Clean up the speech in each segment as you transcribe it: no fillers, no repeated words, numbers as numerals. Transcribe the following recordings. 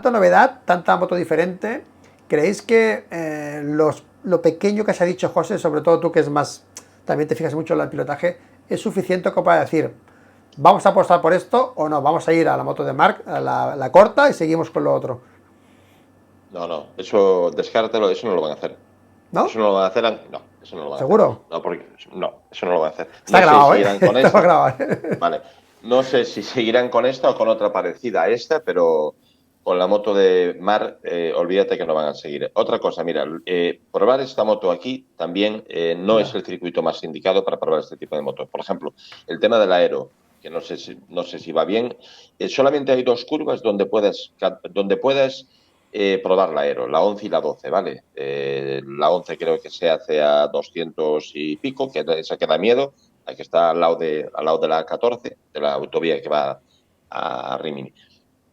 tanta novedad, tanta moto diferente, ¿creéis que lo pequeño que se ha dicho José, sobre todo tú que es más, también te fijas mucho en el pilotaje, es suficiente como para decir, vamos a apostar por esto o no, vamos a ir a la moto de Marc, a la corta y seguimos con lo otro? No, eso descártalo, eso no lo van a hacer. Eso ¿No? no lo van a hacer, no, eso no lo van a hacer. ¿Seguro? No, porque no, eso no lo van a hacer. Está No sé si grabado, ¿eh? seguirán con Está esta, grabado, ¿eh? vale. No sé si seguirán con esta o con otra parecida a esta, pero con la moto de Mar, olvídate que no van a seguir. Otra cosa, mira, probar esta moto aquí también no es Ya. el circuito más indicado para probar este tipo de moto. Por ejemplo, el tema del aero, que no sé si va bien, solamente hay dos curvas donde puedes probar la aero, la 11 y la 12, ¿vale? La 11 creo que se hace a 200 y pico, que esa que da miedo, la que está al lado de la 14, de la autovía que va a Rimini.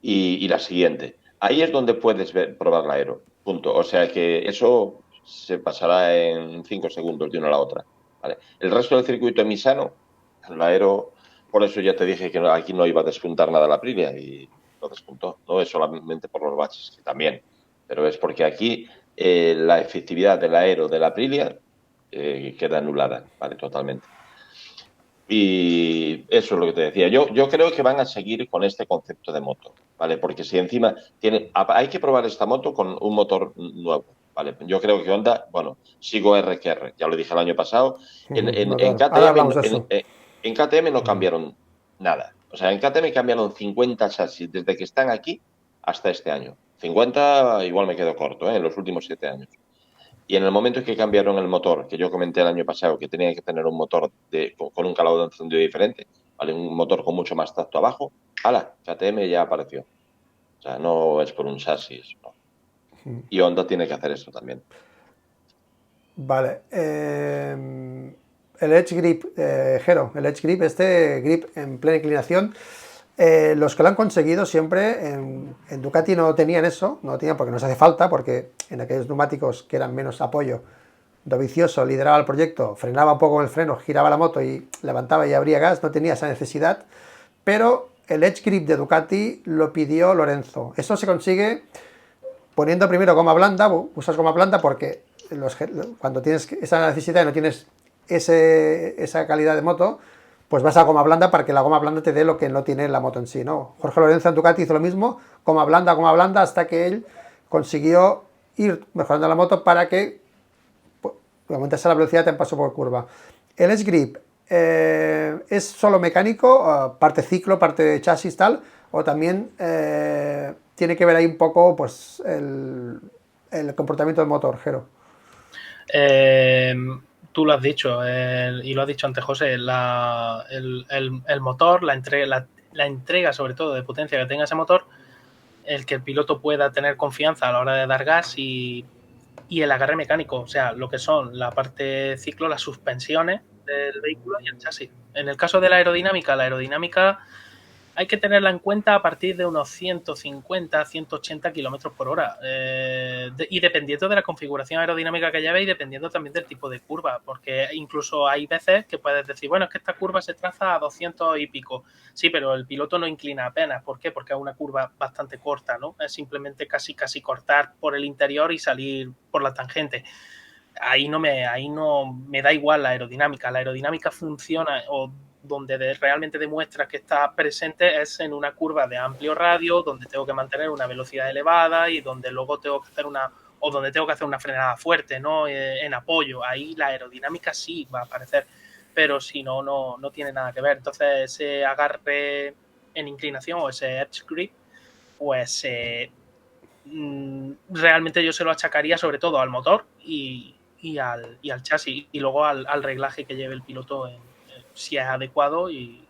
Y la siguiente. Ahí es donde puedes probar la aero, punto. O sea que eso se pasará en 5 segundos de una a la otra, ¿vale? El resto del circuito en Misano, la aero, por eso ya te dije que aquí no iba a despuntar nada la Aprilia y lo despuntó. No es solamente por los baches, que también, pero es porque aquí la efectividad del aero de la Aprilia queda anulada, ¿vale? Totalmente. Y eso es lo que te decía. Yo creo que van a seguir con este concepto de moto, ¿vale? Porque si encima hay que probar esta moto con un motor nuevo, ¿vale? Yo creo que Honda, bueno, sigo R que R, ya lo dije el año pasado. En, en, No, en claro. Ahora KTM, hablamos de eso. en KTM no cambiaron nada. O sea, en KTM cambiaron 50 chasis desde que están aquí hasta este año. 50 igual me quedo corto, ¿eh? En los últimos 7 años. Y en el momento en que cambiaron el motor, que yo comenté el año pasado, que tenía que tener un motor con un calado de encendido diferente, ¿vale? Un motor con mucho más tacto abajo, ¡hala! KTM ya apareció. O sea, no es por un chasis, no. Y Honda tiene que hacer eso también. Vale. El Edge Grip, Hero, el Edge Grip, este grip en plena inclinación, los que lo han conseguido siempre en Ducati no tenían eso, no tenían porque no se hace falta, porque en aquellos neumáticos que eran menos apoyo, Dovizioso lideraba el proyecto, frenaba un poco con el freno, giraba la moto y levantaba y abría gas, no tenía esa necesidad, pero el Edge Grip de Ducati lo pidió Lorenzo. Eso se consigue poniendo primero goma blanda, usas goma blanda porque cuando tienes esa necesidad y no tienes esa calidad de moto, pues vas a goma blanda para que la goma blanda te dé lo que no tiene la moto en sí, ¿no? Jorge Lorenzo en Ducati hizo lo mismo, goma blanda, hasta que él consiguió ir mejorando la moto para que aumentase la velocidad en paso por curva. El S-Grip es solo mecánico, parte ciclo, parte chasis, tal, o también tiene que ver ahí un poco pues el comportamiento del motor, Jero. Eh, Tú lo has dicho, y lo has dicho antes, José, el motor, la entrega sobre todo de potencia que tenga ese motor, el que el piloto pueda tener confianza a la hora de dar gas y el agarre mecánico, o sea, lo que son la parte ciclo, las suspensiones del vehículo y el chasis. En el caso de la aerodinámica hay que tenerla en cuenta a partir de unos 150, 180 kilómetros por hora. Y dependiendo de la configuración aerodinámica que lleve y dependiendo también del tipo de curva, porque incluso hay veces que puedes decir, bueno, es que esta curva se traza a 200 y pico. Sí, pero el piloto no inclina apenas. ¿Por qué? Porque es una curva bastante corta, ¿no? Es simplemente casi cortar por el interior y salir por la tangente. Ahí no me da igual la aerodinámica. La aerodinámica funciona o donde realmente demuestra que está presente es en una curva de amplio radio, donde tengo que mantener una velocidad elevada y donde luego tengo que hacer una frenada fuerte, ¿no? En apoyo. Ahí la aerodinámica sí va a aparecer, pero si no, no tiene nada que ver. Entonces, ese agarre en inclinación o ese edge grip, pues realmente yo se lo achacaría sobre todo al motor y al chasis y luego al reglaje que lleve el piloto si es adecuado y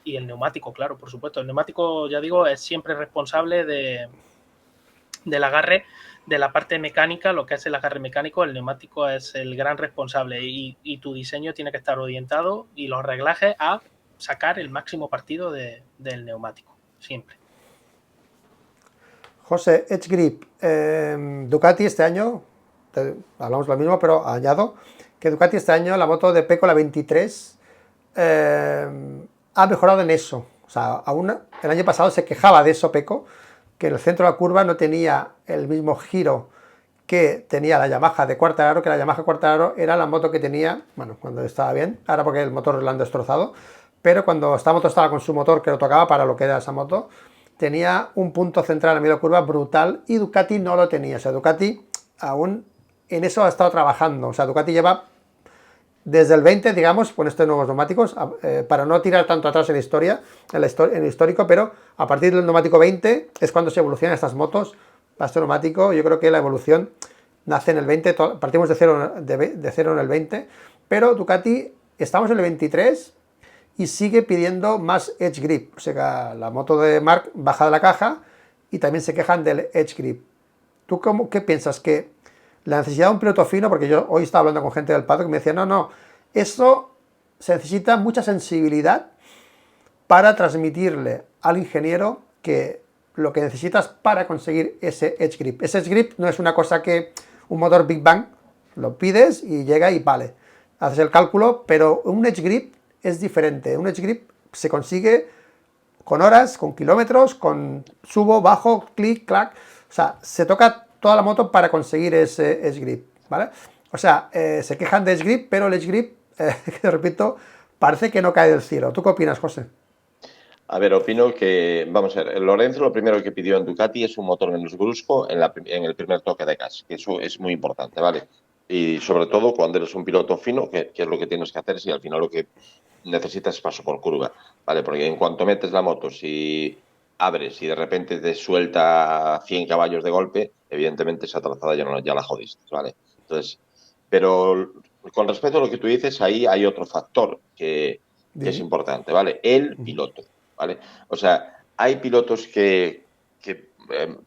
el neumático, claro, por supuesto. El neumático, ya digo, es siempre responsable del agarre, de la parte mecánica, lo que es el agarre mecánico, el neumático es el gran responsable y tu diseño tiene que estar orientado y los reglajes a sacar el máximo partido del neumático, siempre. José, Edge Grip, Ducati este año, hablamos lo mismo, pero añado que Ducati este año, la moto de Pecco, la 23, ha mejorado en eso. O sea, aún el año pasado se quejaba de eso Pecco, que en el centro de la curva no tenía el mismo giro que tenía la Yamaha de Quartararo, que la Yamaha Quartararo era la moto que tenía, bueno, cuando estaba bien, ahora porque el motor lo han destrozado, pero cuando esta moto estaba con su motor que lo tocaba para lo que era esa moto, tenía un punto central en medio de curva brutal y Ducati no lo tenía. O sea, Ducati aún en eso ha estado trabajando. O sea, Ducati lleva desde el 20, digamos, con estos nuevos neumáticos, para no tirar tanto atrás en la historia, en el histórico, pero a partir del neumático 20 es cuando se evolucionan estas motos. Para este neumático, yo creo que la evolución nace en el 20, partimos de cero en el 20, pero Ducati, estamos en el 23 y sigue pidiendo más edge grip. O sea, la moto de Marc baja de la caja y también se quejan del edge grip. ¿Tú qué piensas? Que la necesidad de un piloto fino, porque yo hoy estaba hablando con gente del paddock que me decía, no, eso se necesita mucha sensibilidad para transmitirle al ingeniero que lo que necesitas para conseguir ese edge grip. Ese edge grip no es una cosa que un motor Big Bang lo pides y llega y vale, haces el cálculo, pero un edge grip es diferente. Un edge grip se consigue con horas, con kilómetros, con subo, bajo, clic, clac. O sea, se toca toda la moto para conseguir ese edge grip, ¿vale? O sea, se quejan de edge grip, pero el edge grip, te repito, parece que no cae del cielo. ¿Tú qué opinas, José? A ver, opino que, vamos a ver, Lorenzo lo primero que pidió en Ducati es un motor menos brusco en el primer toque de gas, que eso es muy importante, ¿vale? Y sobre todo cuando eres un piloto fino, que es lo que tienes que hacer si al final lo que necesitas es paso por curva, ¿vale? Porque en cuanto metes la moto, si abres y de repente te suelta 100 caballos de golpe, evidentemente esa trazada ya la jodiste, ¿vale? Entonces, pero con respecto a lo que tú dices, ahí hay otro factor que es importante, ¿vale? El piloto, ¿vale? O sea, hay pilotos que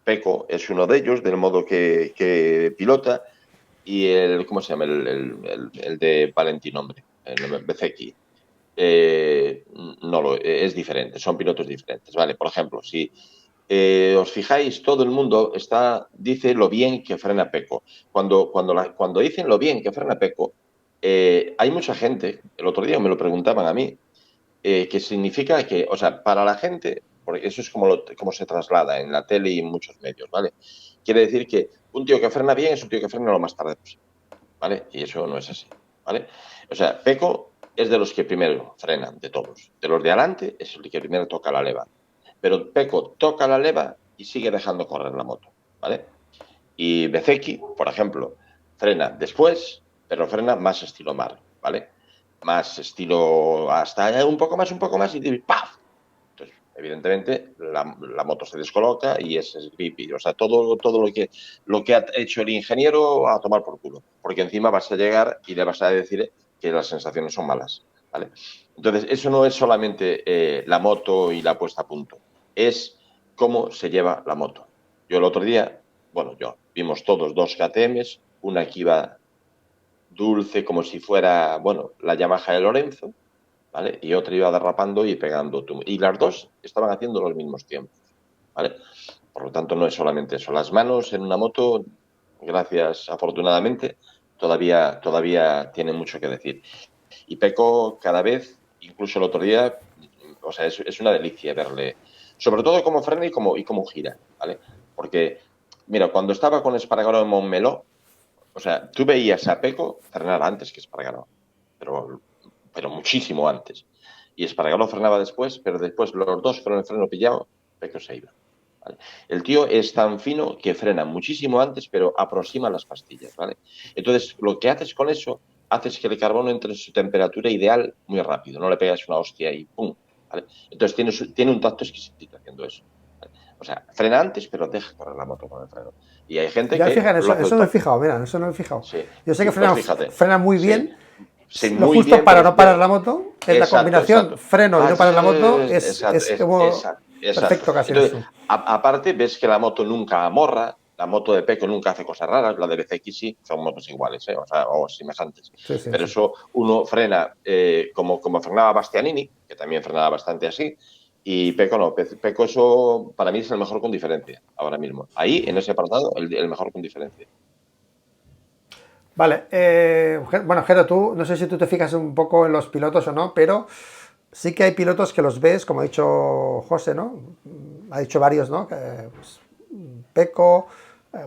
Pecco es uno de ellos, del modo que pilota, y ¿cómo se llama? El de Valentín, hombre, el Bezzecchi. Es diferente, son pilotos diferentes, ¿vale? Por ejemplo, si os fijáis, todo el mundo dice lo bien que frena Pecco. Cuando dicen lo bien que frena Pecco, hay mucha gente, el otro día me lo preguntaban a mí, que significa que, o sea, para la gente, porque eso es como se traslada en la tele y en muchos medios, ¿vale? Quiere decir que un tío que frena bien es un tío que frena lo más tarde posible, ¿vale? Y eso no es así, ¿vale? O sea, Pecco es de los que primero frenan, de todos. De los de adelante es el que primero toca la leva. Pero Pecco toca la leva y sigue dejando correr la moto, ¿vale? Y Bezzecchi, por ejemplo, frena después, pero frena más estilo Marc, ¿vale? Más estilo hasta un poco más y ¡paf! Entonces, evidentemente, la moto se descoloca y es grip. O sea, todo lo que ha hecho el ingeniero a tomar por culo. Porque encima vas a llegar y le vas a decir que las sensaciones son malas, ¿vale? Entonces, eso no es solamente la moto y la puesta a punto. Es cómo se lleva la moto. Yo el otro día, vimos todos dos KTMs, una que iba dulce como si fuera, la Yamaha de Lorenzo, ¿vale? Y otra iba derrapando y pegando. Y las dos estaban haciendo los mismos tiempos, ¿vale? Por lo tanto, no es solamente eso. Las manos en una moto, gracias, afortunadamente, todavía tienen mucho que decir. Y Pecco cada vez, incluso el otro día, o sea, es una delicia verle, sobre todo cómo frena y cómo gira, ¿vale? Porque, mira, cuando estaba con Espargaró en Montmeló, o sea, tú veías a Pecco frenar antes que Espargaró, pero muchísimo antes. Y Espargaró frenaba después, pero después los dos con el freno pillado, Pecco se iba, ¿vale? El tío es tan fino que frena muchísimo antes, pero aproxima las pastillas, ¿vale? Entonces, lo que haces con eso, haces que el carbono entre en su temperatura ideal muy rápido, no le pegas una hostia y ¡pum! ¿Vale? Entonces, tiene un tacto exquisito haciendo eso, ¿vale? O sea, frena antes, pero deja correr la moto con el freno. Y hay gente ya que... Fíjate, eso no he fijado, mira, eso no he fijado. Sí. Yo sé que Pues frena muy bien. Sí, lo muy justo bien, para no parar la moto, es la combinación exacto. freno y no parar la moto, es como Exacto. perfecto casi. Entonces, aparte, ves que la moto nunca amorra, la moto de Pecco nunca hace cosas raras, la de Bezzecchi sí, son motos iguales, o semejantes. Sí, pero eso uno frena como frenaba Bastianini, que también frenaba bastante así, y Pecco no. Pecco eso para mí es el mejor con diferencia, ahora mismo. Ahí, en ese apartado, el mejor con diferencia. Vale, Jero, tú, no sé si tú te fijas un poco en los pilotos o no, pero sí que hay pilotos que los ves, como ha dicho José, ¿no? Ha dicho varios, ¿no? Que, pues, Pecco,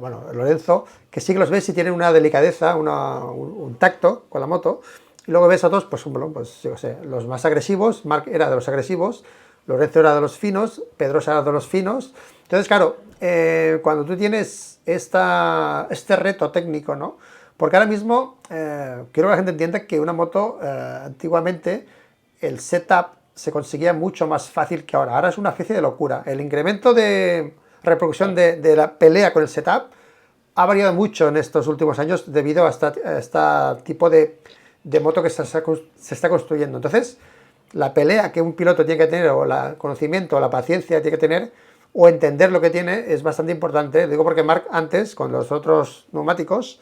bueno, Lorenzo, que sí que los ves y tienen una delicadeza, un tacto con la moto. Y luego ves a otros, pues, bueno, pues yo qué sé, los más agresivos. Marc era de los agresivos, Lorenzo era de los finos, Pedrosa era de los finos. Entonces, claro, cuando tú tienes este reto técnico, ¿no? Porque ahora mismo quiero que la gente entienda que una moto, antiguamente, el setup se conseguía mucho más fácil que ahora. Ahora es una especie de locura. El incremento de reproducción de la pelea con el setup ha variado mucho en estos últimos años debido a este tipo de moto que se está construyendo. Entonces, la pelea que un piloto tiene que tener, o el conocimiento, o la paciencia tiene que tener, o entender lo que tiene, es bastante importante. Digo porque Marc antes, con los otros neumáticos,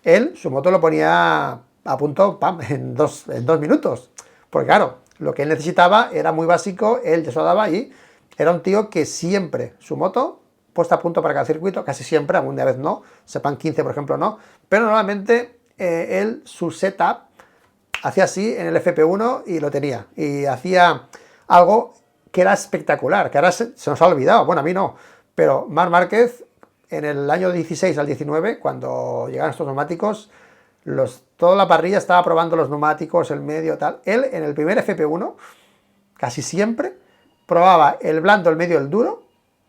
él, su moto lo ponía a punto, ¡pam!, en dos minutos. Porque claro, lo que él necesitaba era muy básico, él ya se lo daba y era un tío que siempre, su moto, puesta a punto para cada circuito, casi siempre, alguna vez no, Sepan 15 por ejemplo no, pero normalmente él, su setup, hacía así en el FP1 y lo tenía. Y hacía algo que era espectacular, que ahora se nos ha olvidado, bueno, a mí no, pero Marc Márquez en el año 16 al 19, cuando llegaron estos neumáticos, toda la parrilla estaba probando los neumáticos, el medio, tal. Él en el primer FP1, casi siempre, probaba el blando, el medio, el duro,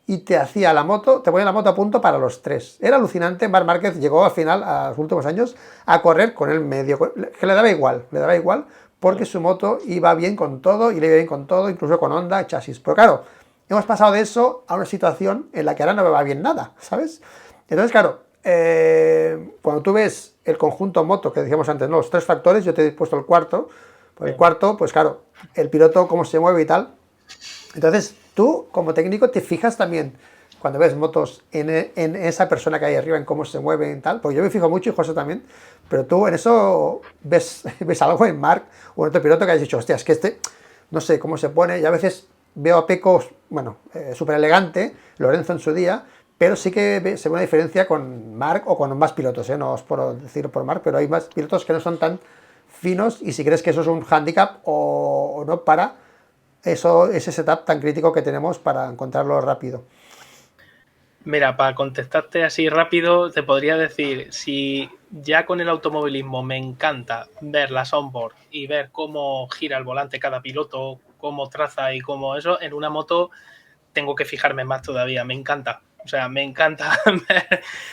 y te hacía la moto, te ponía la moto a punto para los tres. Era alucinante. Marc Márquez llegó al final, a los últimos años, a correr con el medio, que le daba igual, porque su moto iba bien con todo, y le iba bien con todo, incluso con Honda, chasis. Pero claro, hemos pasado de eso a una situación en la que ahora no me va bien nada, ¿sabes? Entonces, claro, cuando tú ves el conjunto moto, que decíamos antes, ¿no?, los tres factores, yo te he puesto el cuarto, pues el cuarto, pues claro, el piloto, cómo se mueve y tal. Entonces, tú, como técnico, te fijas también, cuando ves motos, en esa persona que hay arriba, en cómo se mueve y tal, porque yo me fijo mucho, y José también, pero tú en eso ves algo en Marc o en otro piloto que hayas dicho, hostia, es que no sé cómo se pone, y a veces veo a Pecco, bueno, súper elegante, Lorenzo en su día, pero sí que se ve una diferencia con Marc o con más pilotos, no os puedo decir por Marc, pero hay más pilotos que no son tan finos, y si crees que eso es un hándicap o no para ese setup tan crítico que tenemos para encontrarlo rápido. Mira, para contestarte así rápido, te podría decir, si ya con el automovilismo me encanta ver las onboard y ver cómo gira el volante cada piloto, cómo traza y cómo eso, en una moto tengo que fijarme más todavía, me encanta. O sea, me encanta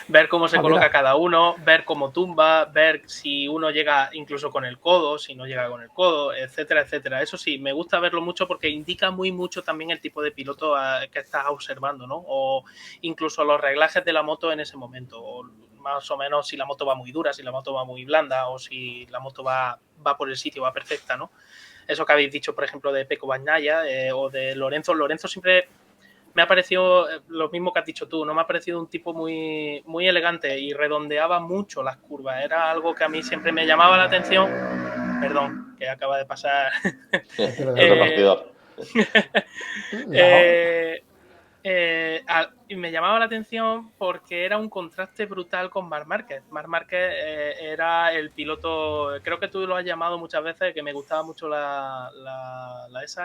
ver cómo se coloca cada uno, ver cómo tumba, ver si uno llega incluso con el codo, si no llega con el codo, etcétera, etcétera. Eso sí, me gusta verlo mucho porque indica muy mucho también el tipo de piloto que estás observando, ¿no? O incluso los reglajes de la moto en ese momento, o más o menos si la moto va muy dura, si la moto va muy blanda o si la moto va por el sitio, va perfecta, ¿no? Eso que habéis dicho, por ejemplo, de Pecco Bagnaia o de Lorenzo. Lorenzo siempre me ha parecido lo mismo que has dicho tú, no me ha parecido un tipo muy, muy elegante y redondeaba mucho las curvas. Era algo que a mí siempre me llamaba la atención. Perdón, que acaba de pasar. El repartidor. Y me llamaba la atención porque era un contraste brutal con Marc Márquez. Marc Márquez era el piloto, creo que tú lo has llamado muchas veces, que me gustaba mucho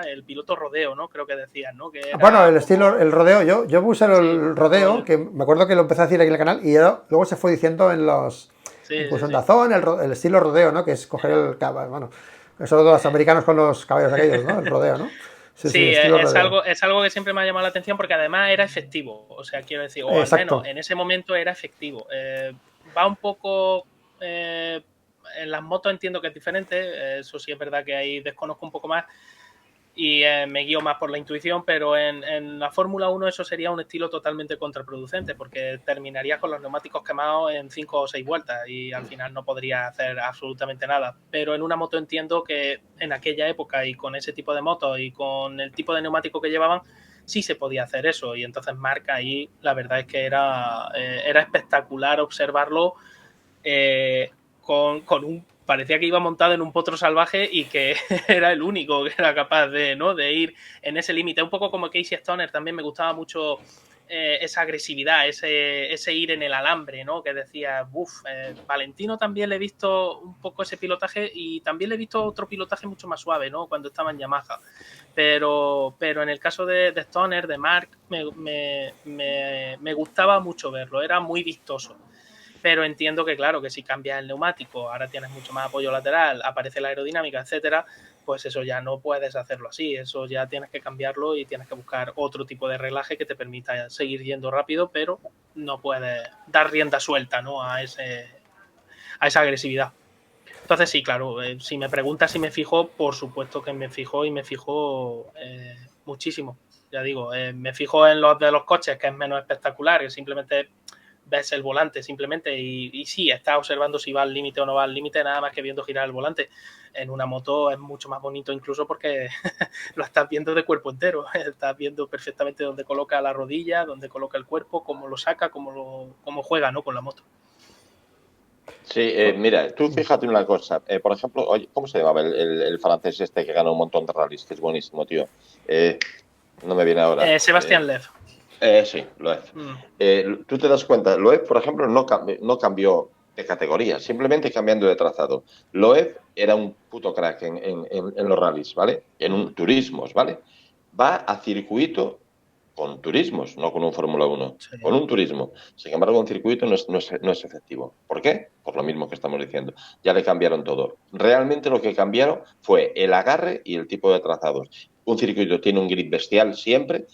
el piloto rodeo, ¿no? Creo que decías, ¿no? Que era bueno, el estilo, el rodeo, yo puse el rodeo, que me acuerdo que lo empecé a decir aquí en el canal, y luego se fue diciendo en los, incluso en Dazón, el estilo rodeo, ¿no? Que es coger el caballo, bueno, eso de los americanos con los caballos aquellos, ¿no? El rodeo, ¿no? Sí, es algo que siempre me ha llamado la atención porque además era efectivo, o sea, quiero decir, o al menos en ese momento era efectivo. Va un poco, en las motos entiendo que es diferente, eso sí es verdad que ahí desconozco un poco más y me guío más por la intuición, pero en la Fórmula 1 eso sería un estilo totalmente contraproducente porque terminarías con los neumáticos quemados en 5 o 6 vueltas y al final no podrías hacer absolutamente nada. Pero en una moto entiendo que en aquella época y con ese tipo de motos y con el tipo de neumático que llevaban, sí se podía hacer eso. Y entonces Marc ahí la verdad es que era espectacular observarlo con un... Parecía que iba montado en un potro salvaje y que era el único que era capaz de ir en ese límite. Un poco como Casey Stoner, también me gustaba mucho esa agresividad, ese ir en el alambre, ¿no? Que decía, Valentino también le he visto un poco ese pilotaje y también le he visto otro pilotaje mucho más suave, ¿no? Cuando estaba en Yamaha. Pero en el caso de Stoner, de Mark, me gustaba mucho verlo, era muy vistoso. Pero entiendo que, claro, que si cambias el neumático, ahora tienes mucho más apoyo lateral, aparece la aerodinámica, etcétera, pues eso ya no puedes hacerlo así. Eso ya tienes que cambiarlo y tienes que buscar otro tipo de reglaje que te permita seguir yendo rápido, pero no puedes dar rienda suelta, ¿no?, a esa agresividad. Entonces, sí, claro, si me preguntas si me fijo, por supuesto que me fijo y me fijo muchísimo. Ya digo, me fijo en los de los coches, que es menos espectacular, que simplemente ves el volante simplemente y sí, estás observando si va al límite o no va al límite, nada más que viendo girar el volante. En una moto es mucho más bonito incluso porque lo estás viendo de cuerpo entero, estás viendo perfectamente dónde coloca la rodilla, dónde coloca el cuerpo, cómo lo saca, cómo juega, ¿no?, con la moto. Sí, mira, tú fíjate una cosa. Por ejemplo, oye, ¿cómo se llamaba el francés este que ganó un montón de rallies? Que es buenísimo, tío. No me viene ahora. Sebastián Loeb. Sí, Loeb. Tú te das cuenta, Loeb, por ejemplo, no cambió de categoría, simplemente cambiando de trazado. Loeb era un puto crack en los rallies, ¿vale? En un turismos, ¿vale? Va a circuito con turismos, no con un Fórmula 1, Sí. con un turismo. Sin embargo, un circuito no es efectivo. ¿Por qué? Por lo mismo que estamos diciendo. Ya le cambiaron todo. Realmente lo que cambiaron fue el agarre y el tipo de trazados. Un circuito tiene un grip bestial siempre,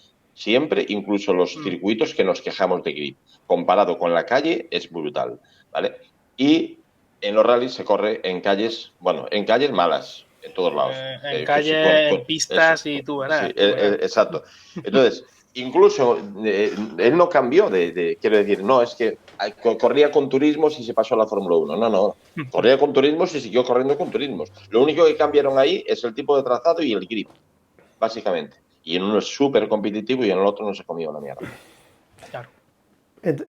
incluso los circuitos que nos quejamos de grip. Comparado con la calle, es brutal, ¿vale? Y en los rallies se corre en calles, bueno, en calles malas, en todos lados. En calles, en pistas eso, y tú verás. Sí, exacto. Entonces, incluso él no cambió quiero decir, no, es que corría con turismos y se pasó a la Fórmula 1. No. Corría con turismos y siguió corriendo con turismos. Lo único que cambiaron ahí es el tipo de trazado y el grip, básicamente. Y en uno es súper competitivo y en el otro no se comía una mierda. Claro.